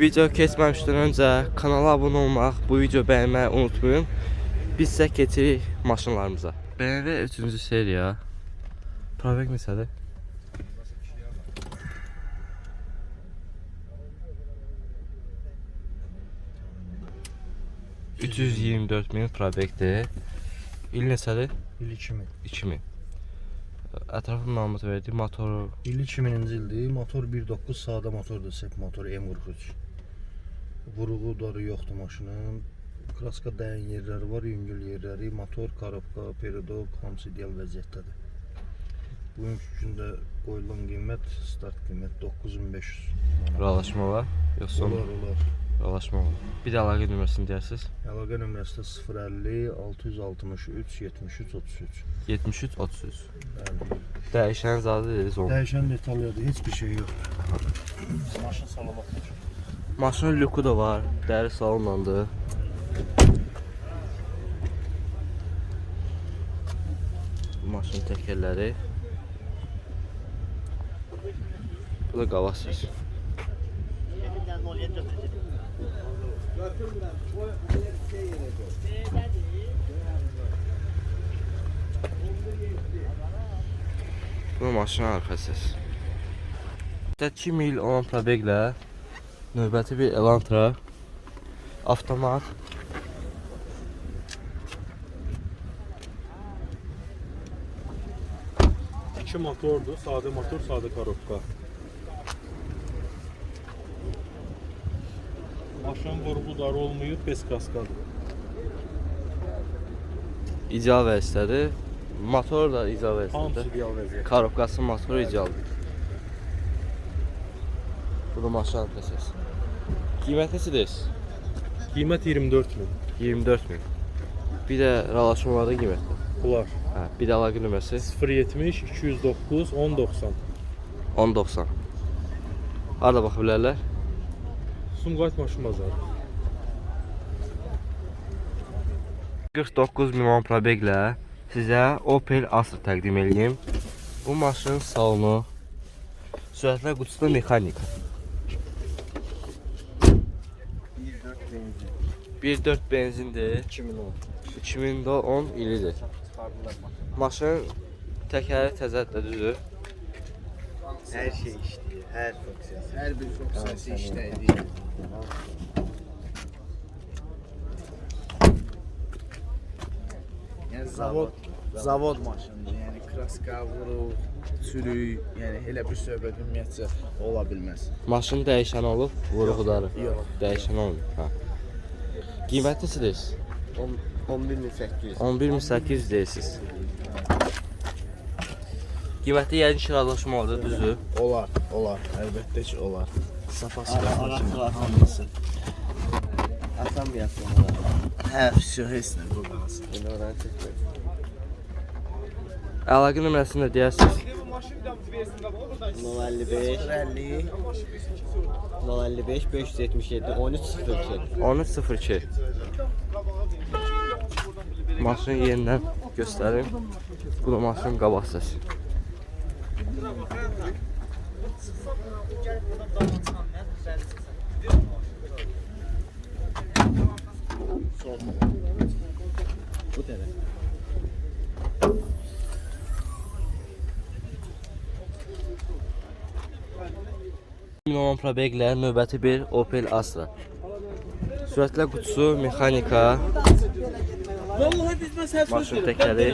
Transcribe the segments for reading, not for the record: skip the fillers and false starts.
Video keçməmişdən öncə kanala abunə olmaq, bu video bəyənməyi unutmayın. Biz isə keçirik maşınlarımıza. BMW 3-cü seriya. Probek neçədir? $324.000 probekdir. İl neçədir? İl 2000. 2000. Ətraflı məlumat verdi. Motoru İl 2000-ci ildir. Motor 1.9 sadə motordur, sep motor M43. Vuruğuları yoxdur maşının. Kraska dayan yerləri var, yüngül yerləri, motor, karabka, peridok, hamısı ideal vəziyyətdədir. Bugünkü gündə qoyulan qiymət, start qiymət 9500 manat. Ralaşma var? Yoxsa Olar. ralaşma var. Bir də əlaqə nömrəsini deyərsiniz. Əlaqə nömrəsi 050 663 73 33. 73 33. Bəli. Dəyişən zadı dediniz onu. Dəyişən detalyadır, heç bir şey yoxdur. Maşın salamatdır. Maşının lüku da var. Dəri salonlandı. Maşının təkərləri. Bu da qavasız. Bu da maşının arxasız. 2 mil olan probeklə növbəti bir Elantra avtomat. İki motordur, sadə motor, sadə karobka. Maşın vurğuları olmayıb, bez kaskadır. İdeal vəziyyətdədir. Motor da ideal Hamısı vəziyyətdədir. ideal vəziyyət. Karobkası, motoru idealdır. Bu da maşın arxasız. Qiymət neçədir? Qiymət 24.000. 24.000. Bir də ralaşmalarda qiymətdir. Bunlar Hə, bir də əlaqə nömrəsi 070 209 1090. 1090. Harda baxa bilərlər? Sumqayıt maşın bazarı. 49 milyon probeklə sizə Opel Astra təqdim edeyim. Bu maşının salonu sürətlə qutusu mexanika. 1.4 benzindir. 2010 ilidir. Maşın təkəri təzədir, düzdür. Her şey işliyor, her funksiyası. Her bir funksiyası işlediği. Yani zavod maşınıdır. Yani kraska, vuruq, sürük, yani elə bir söhbət ümumiyyətcə ola bilməz. Maşın dəyişən olub, vuruqları. Yox. Dəyişən olub. Ha. Qiymət neçədir? 11.800. 11.800 deyirsiniz. Qiymətdə yəqin kiralaşmalıdır, düzdür? Olar. Əlbəttə ki, olar. Safası var. Hamısı. Atam yapmalı. Hə, heç nə qurbanasın. Əlaqə nömrəsini də deyərsiniz. 055 577 1302. 1302. Maşını yenidən göstərim. Bu da maşının qabaq səsi. Bu tərəf. Milyon probeklə növbəti bir Opel Astra. Sürətlə qutusu mexanika. Maşın təkəri.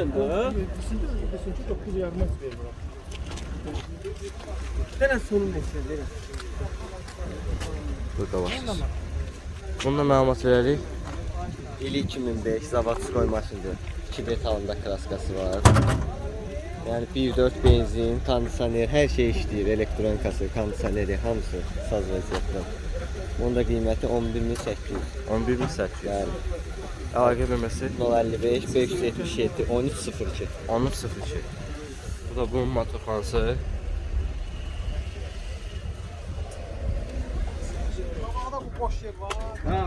Bu qabaqsız. Bununla məlumat verərik. İli 2005 Zavodskoy maşındır. 2 detalında kraskası var. Yani 1.4 benzin, kondisioner, her şey işləyir. Elektronikası, kondisioneri, hamısı saz vəziyyətdə. Bunun da qiyməti 11.800. 11.800. Yani Əlaqə nömrəsi 055 577 1302. 1302. Bu da bunun motorxanası. Hə.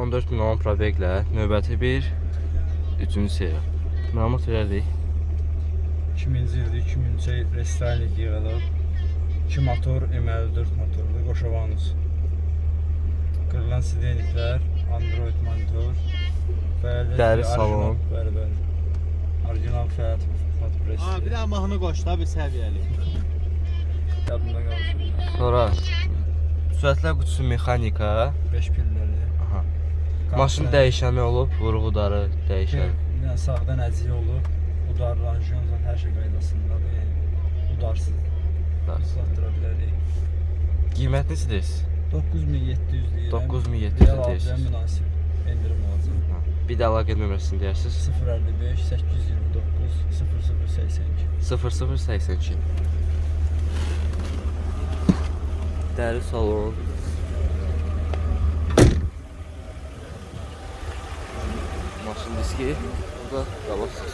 14 milyon probeklə növbəti bir 3-cü seriya. Məlumat verərdik. 2000-ci ildə 2000-ci restyling yığılıb. 2 motor, M54 motorlu, Qoşavanus. Qırılan sideniklər, Android monitor, Dəri salon. Bəli. Orijinal Fiat Motor. Bir daha mahnı qoş da bir səviyyəli. Yadımda qalsın. Sonra sürətlər qutusu mexanika. 5 pilləli. Aha. Maşın dəyişəni olub, vurğudarı dəyişən. Yəni sağdan əziyi olub, udar, ranjyon, hər şey qaydasındadır. Yəni udarsız. Uzatdıra bilərik. Qiymət necədir? 9700 deyirəm. 9700 deyirsiniz. Münasib endirim olacaq. Bir də əlaqə nömrəsini deyərsiniz. 055 829 0082. 0082. Dəri salon. Maşın diski. Burada qabaqsız.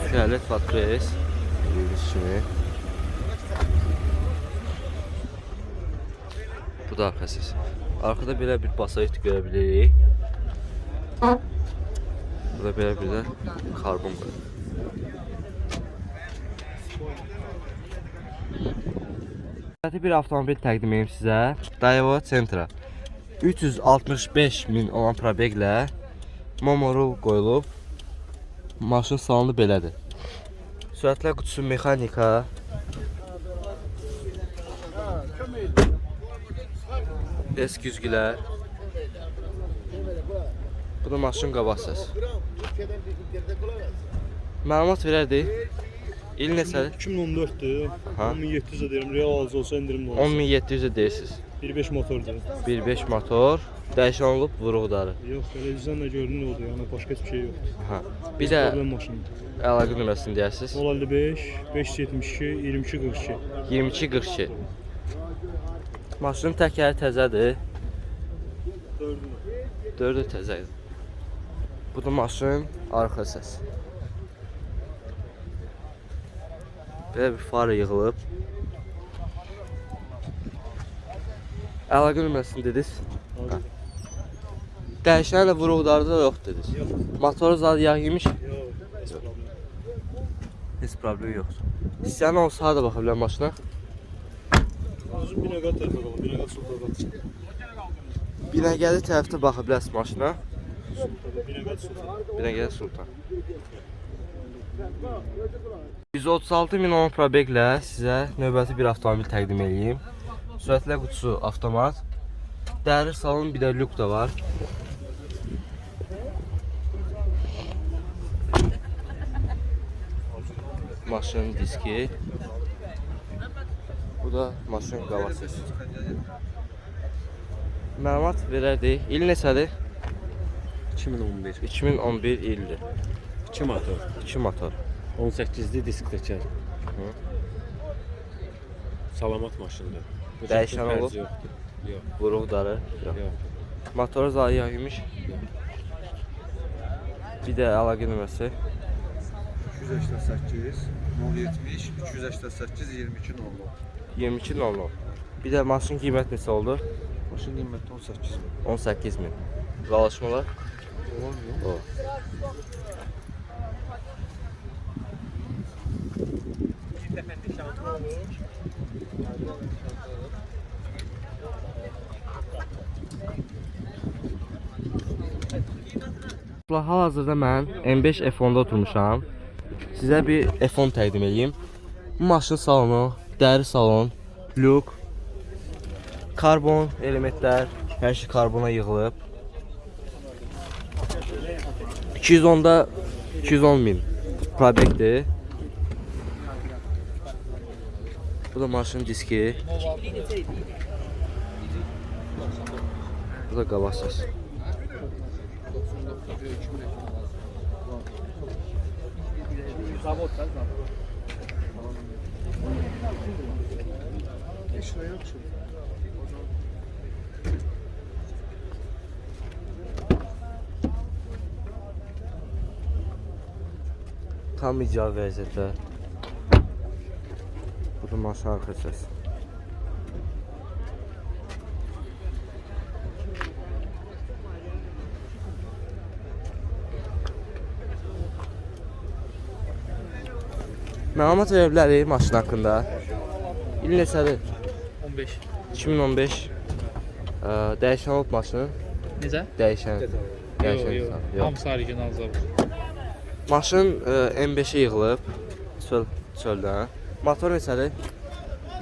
Fiyalət Fatres. Gördüyünüz kimi. Bu da arxasız. Arkada belə bir basarit görə bilirik. Burada belə bir də karbon var. Bir avtomobil təqdim edeyim sizə. Daewoo Sentra. 365.000 olan probeglə Momorul qoyulub. Maşın salonu belədir. Sürətlər qutusu mexanika. Eski güzgülər. Bu da maşın qabaqsız. Məlumat verərdik. İl neçədir? 2014'dür. Ha. 10700'e derim. Real alıcı olsa indirimli olur. 10700-ə deyirsiniz. 1.5 motordur. 1.5 motor, dəyişən olub vuruqdarı. Yok, televizyonda gördüğün oldu yani başka hiçbir şey yok. Ha. Bir də Problem maşın. əlaqə nömrəsini deyərsiniz. 055 572 22 42. 2242. Maşının təkəri təzədir. Dördü təzədir. Bu da maşın arxa səs. Belə bir far yığılıb. Əlaqə nömrəsini dediniz. Ha. Dəyişən də vuruqdarı da yox dediniz. Motoru zad yağ yemiş. Yok, hiç problem. Heç problem yoxdur. İstəyən olsa da baxa bilər maşına. Uzun Binagat tərəfə qalın. Binagat Sultanat. Binəgəli tərəfdə baxa bilərsiniz maşına. Binagat Sultanat. Binəgəli Sultan. 136.000 olan probeglə sizə növbəti bir avtomobil təqdim edeyim. Sürətlər qutusu avtomat. Dəri salon, bir də lük da var. Maşın diski. Bu da maşın qabaqsız. Məlumat verərdik. İl neçədir? 2011. 2011 ildir. 2 motor. 2 motor. 18'li disk teker. Salamat maşındır. Bu Dəyişən fərzi olub? yoxdur. Yox, Vuruqdarı. Yox. yox. Motoru zayı yemiş. Bir də əlaqə nömrəsi. 288 070 388 22 00. 22.00. Bir də maşın qiymət neçə oldu? Maşın qiyməti 18 min. 18.000. Qalaşmalar? Olmuyor. O. Hal-hazırda mən M5 F10'da oturmuşam. Sizə bir F10 təqdim edeyim. Bu maşın salonu, dəri salon, lük, karbon elementlər, hər şey karbona yığılıb. 210'da 210.000 probegdir. Bu da maşın diski. Bu da qabaqsız. Tam icra vəziyyətdə. Bu da maşın arxa səs. Məlumat verə bilərik maşın haqqında. İl neçədir? 15. 2015. Dəyişən olub maşın. Necə? Dəyişən. Dəyişən. Yox. Hamısı orijinal zavod. Maşın M5-ə yığılıb çöldən. Motor neçədir?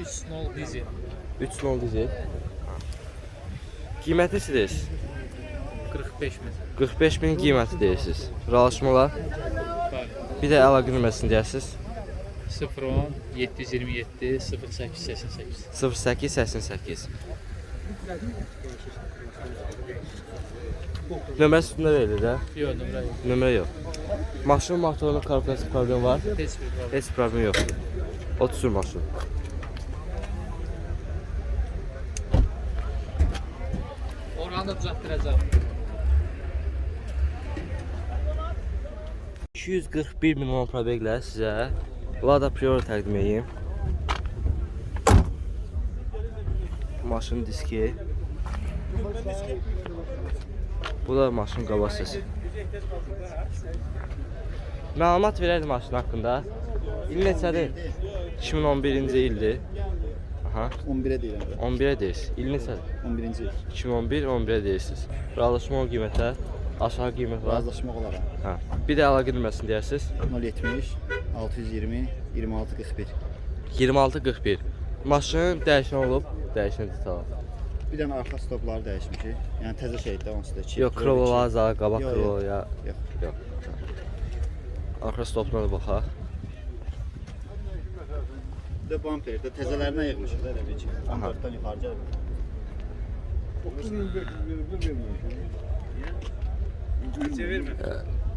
3.0 dizel. 3.0 dizel. Qiyməti siz 45 min. 45 min qiyməti deyirsiniz. Razılaşmalar. Bəli. Bir də əlaqə nömrəsini deyirsiniz. 010 727 08 88. 08 88. Nömrə üstündə verilir də. Yox, nömrə yox. Nömrə yox. Maşının motorunun karburatası problem var. Heç bir problem. Heç problem yoxdur. Otur maşın. Oranı da düzəltdirəcəm. 241 min probeglə sizə Lada Priora təqdim edeyim. Maşın diski. Bu da maşın qabaq səsi. Məlumat verərdim maşın haqqında. İl neçədir? 2011-ci ildir. Aha. 11'e değil abi. 11-ə deyirsiniz. İl neçədir? 11. yıl. 2011, 11-ə deyirsiniz. Razılaşma o qiymətə, aşağı qiymət var. Razılaşmak olarak. Hə. Bir də əlaqə nömrəsini deyirsiniz. 070 620 26 41. 2641. Maşın dəyişən olub, dəyişən detal. Bir tane arka stopları değişmişik. Yani teze şeyde onsuz da çift. Yox, krololar zağı, qabaq Yox, krolo ya. Yox. Yox. Arxa stopuna da baxaq. Bir de bumper'de tezelerine yığmışıq da elə bir ki. 14'ten yukarı gəlib.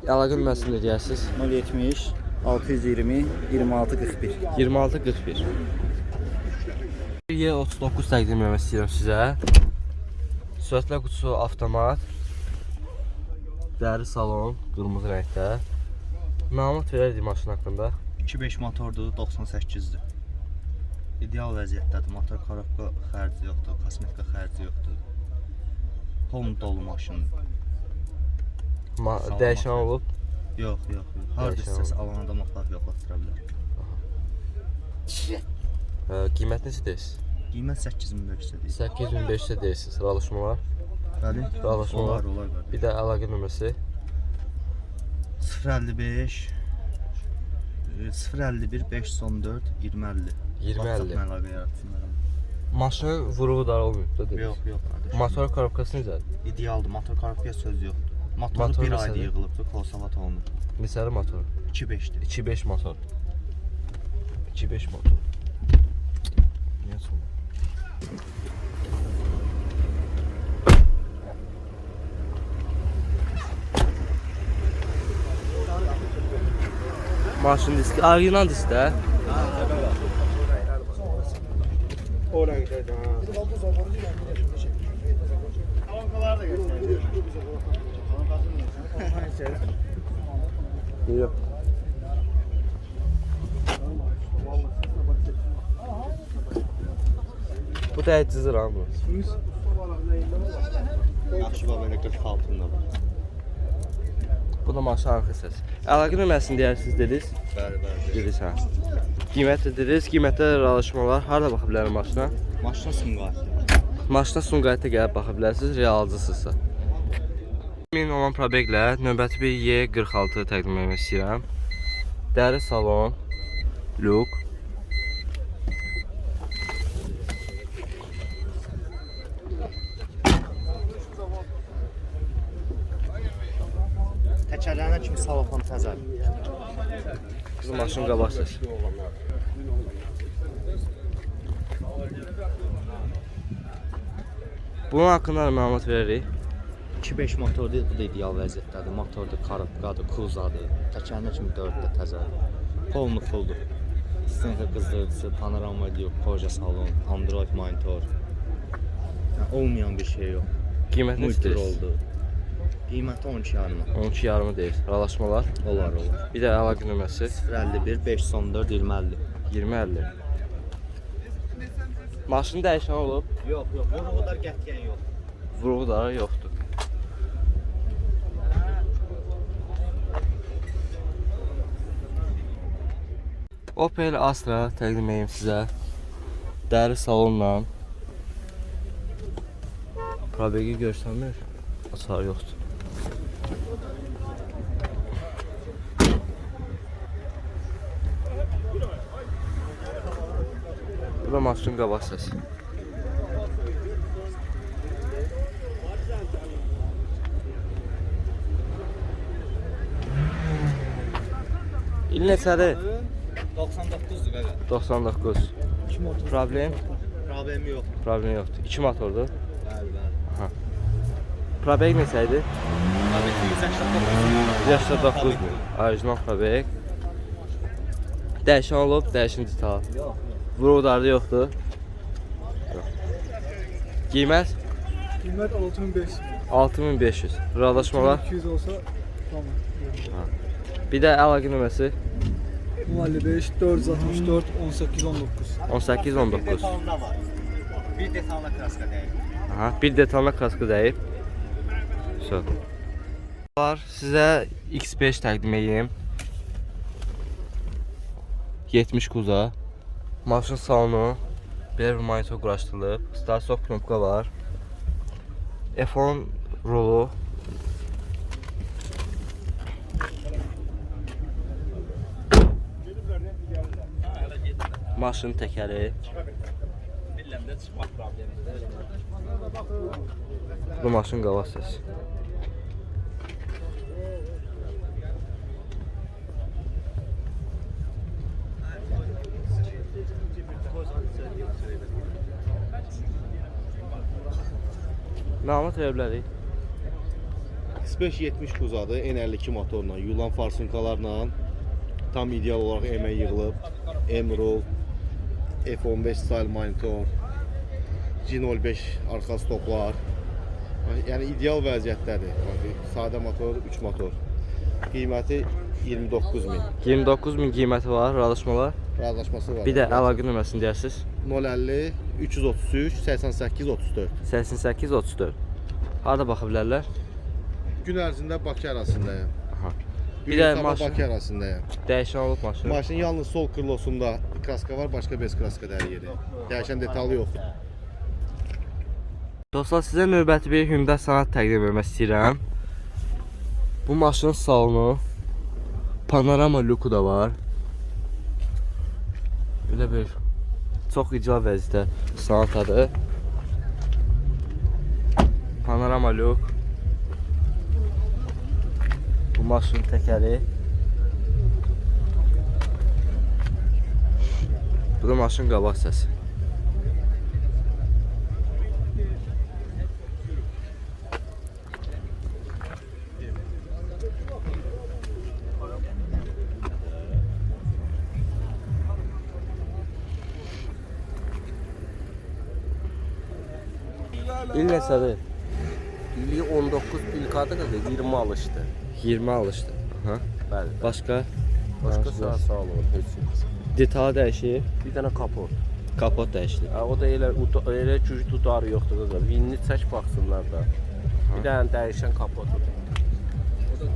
Əlaqə nömrəsini deyirsiniz. 070 620 26 41. 2641. Y39 təqdim etmək istəyirəm sizə. Sürətlə qutusu avtomat. Dəri salon, qırmızı rəngdə. Məlumat verərdik maşın haqqında. 2.5 motordur, 98'dir. İdeal vəziyyətdədir. Motor korobka xərci yoxdur, kosmetika xərci yoxdur. Home dolu maşındır. Dəyişən olub. Yox. Harda Dəyişən istəsə alan adam aparıb yoxlatdıra bilər. Qiymət necə deyirsiniz? Qiymət 8500 deyil. 8500 deyirsiniz. Razılaşmalar. Bəli. Razılaşmalar. Olar. Bir də əlaqə nömrəsi. 055 051 514 2050. 2050. Əlaqə yaratsınlar. Maşın vuruğu da olmayıb da Yox, qardaş. Motor korobkası necədir? İdealdır. Motor korobkaya söz yoxdur. Motoru Motor bir məsələ? ayda yığılıbdır, konservat olunub. Neçəli motor? 2.5'dir. 2.5 motor. 2.5 motor. Niyə sonra? Maşın diski, orijinal disk də. Yox. Bu da cızır ha bu. Yaxşı bax belə 46-ında var. Bu da maşın arxa səsi. Əlaqə nömrəsini deyirsiniz dediniz. Bəli. Dediniz hə. Qiymət dediniz. Qiymətdə razılaşmalar. Harda baxa bilərəm maşına? Maşına Sumqayıtdır. Maşına Sumqayıtda gəlib baxa bilərsiniz, realcısınızsa. 1000 olan probeglə növbəti bir Y46 təqdim etmək istəyirəm. Dəri salon, luk. Təkərlərinə kimi salafan təzədir. Bu maşın qabaq səsi. Bunun haqqında məlumat veririk. 2.5 motordur, bu da ideal vəziyyətdədir. Motordur, korobkadır, kruzadır. Təkərinə kimi 4-də təzədir. Polnu fuldur. Stenta qızdırıcısı, panorama video, Porsche salon, Android monitor. Yəni, olmayan bir şey yox. Qiymət necə Multi deyirsiniz? oldu. Qiyməti 12.5. 12.5 deyir. Razılaşmalar. Olar. Bir də əlaqə nömrəsi 051 514 2050. 2050. Maşın dəyişən olub. Yox, vuruqlar qətiyyən yox. Vuruğu da yoxdur. Opel Astra təqdim edeyim sizə. Dəri salonla. Probegi görsənmir. Açar yoxdur. Bu da maşının qabaq səsi. İl neçədir? 99'dur qaqa. 99. 2 motor. Problem? Problemi yox. Problem yoxdur. 2 motordur. Bəli, bəli. Probeg neçə idi? Abi 289. 89 min. Orijinal probeg. Dəyişən olub, dəyişən detal. Yox. Vurğudarda yoxdur. Yox. Qiymət Qiymət 6500. 6500. Razılaşmalar. 200 olsa tamam. Bir də əlaqə nömrəsi 55 464 18 19. 18 19. var. Bir detalına kraska deyil. Aha, bir detalına kaskı dəyib. So. Var sizə X5 təqdim edeyim. 70 kuza. Maşın salonu belə bir monitor quraşdırılıb. Start-stop knopka var. F10 rolu. Maşın təkəri. Bu maşın qabaq səsi. Məlumat verə bilərik. X5 70 kuzadır, N52 motorla, yulan farsunkalarla tam ideal olarak emək yığılıb. M-Roll, F15 style monitor, G05 arka stoplar. Yəni ideal vəziyyətdədir. Sadə motor, 3 motor. Qiyməti 29 min. 29 min qiyməti var, razılaşmalar. Razılaşması var. Bir də əlaqə nömrəsini deyərsiniz. 050 333 88 34. 88 34. Harda baxa bilərlər? Gün ərzində Bakı arasındayım. Aha. Bir Bir də də maşın Bakı arasındayım. dəyişən olub maşın. Maşın yalnız sol krılosunda kraska var, başqa bez kraska dəyir. Dəyişən detalı yoxdur. Dostlar, sizə növbəti bir Hyundai Sonata təqdim etmək istəyirəm. Bu maşının salonu panorama luku da var. Belə bir çox icra vəziyyətdə Sonatadır. Panorama luk. Bu maşının təkəri. Bu da maşının qabaq səsi. İl neçədir? İli 19 plakadır da 20 alışdı. 20 alışdı. Aha. Bəli. Başqa? Başqa sağ olun, heç yox. Detal dəyişir, Bir dənə kapot. kapot dəyişir. Ha, o da elə güc tutarı yoxdur da. Vinni çək baxsınlar da. Bir dənə dəyişən kapotudur.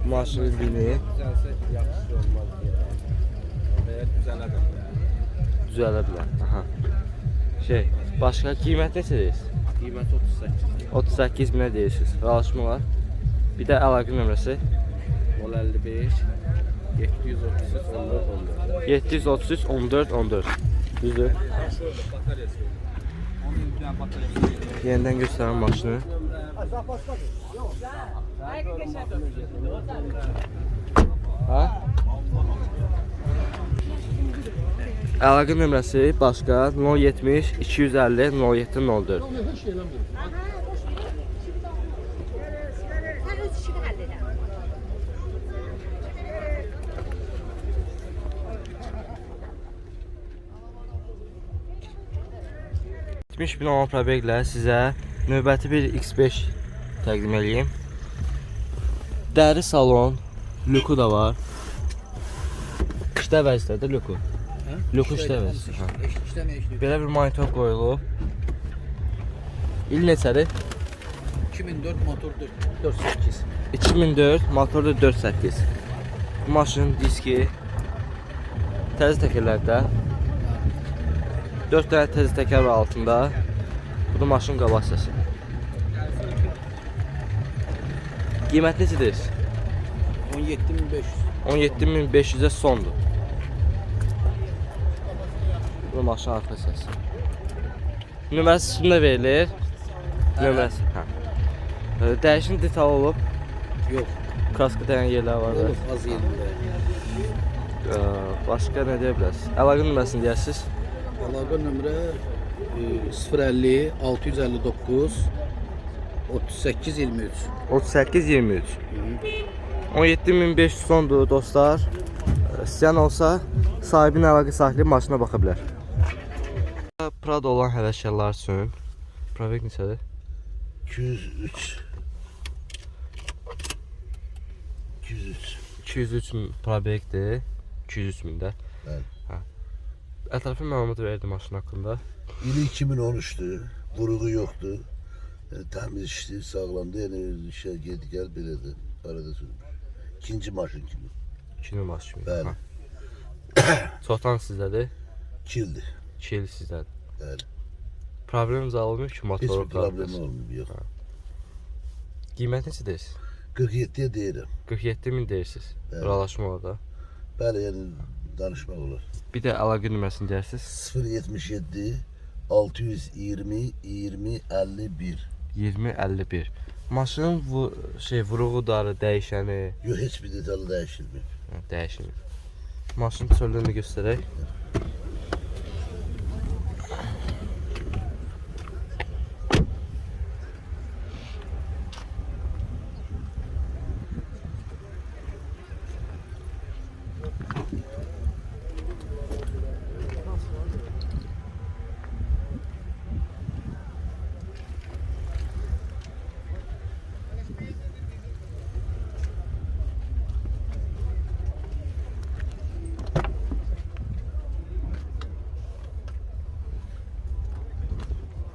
Maşının bini Düzəlsə yaxşı olmaz deyə. Veya düzələ də. düzələ bilər. Aha. Başqa qiymət neçədir? Qiymət 38. 38 minə deyirsiniz. Razılaşmalar. Bir də əlaqə nömrəsi 055 733 14 14. 733 14 14. Düzdür? Yenidən göstərin maşını. Ha? Əlaqə nömrəsi başqa 070 250 07 04. Sen öz işini halleder. 70 bin olan probeglə sizə növbəti bir X5 təqdim edeyim. Dəri salon, luku da var. İşdə vəziyyətdə luku. Luku işdə vəziyyətdə. Belə bir monitor qoyulub. İl neçədir? 2004 motor 4.8. 2004, motor da 4.8. Bu maşının diski Təzə təkərlərdə 4 dənə təzə təkər var altında. Bu da maşın qabaq hissəsi. Qiymət necədir? 17500. 17500-ə sondur. Bu maşın arxa hissəsi. Nömrəsi üstündə verilir. Nömrəsi. Hə. Dəyişən detal olub. Yox, Kaska dəyən yerlər var. olur az yerində. Başqa nə deyə bilərsiniz? Əlaqə nömrəsini deyərsiniz. Əlaqə nömrə 050 659 38 23. 38-23. 17500 sondur dostlar. İstəyən olsa sahibinin əlaqə sahibi maşına baxa bilər. Prado olan həvəskarlar üçün Pravek neçədir? 203. 203 min Pravekdir. 203 min də. Bəli. Hə. Ətraflı məlumat verdi maşın haqqında. İli 2013'tü. Vuruğu yoktu. Yani temiz işti, sağlamdı. Yani işe gel gel belədir. Arada sürmüş. İkinci maşın kimi. 2 maşın kimi. Bəli. Çoxdan sizdədir? Kildi. 2 il sizdədir. Bəli. Problemimiz alınmıyor ki motoru Hiçbir problem olmuyor. Yok. Qiymət neçədir? 47'ye değilim. 47 min deyirsiniz. Evet. Razılaşma orada. Bəli, yani danışmak olur. Bir də əlaqə nömrəsini deyərsiniz. 077 620 20 51. 20-51. Maşının vuruğu darı, dəyişəni Yok, hiçbir detaylı değişilmiyor. dəyişmir. Maşın çöldüyünü göstərək.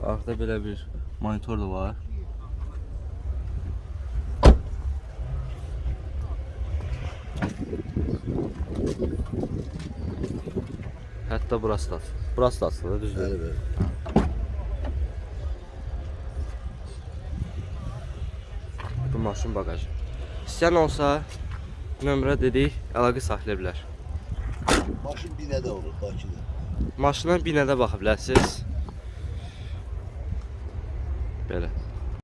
Arxada belə bir monitor da var. Hətta burası da. Burası da aslında düzdür. Bəli, bəli. Bu maşın bagajı. İstəyən olsa nömrə dedik, əlaqə saxlaya bilər. Maşın binədə olur, Bakıda. Maşına binədə baxa bilərsiniz. Belə.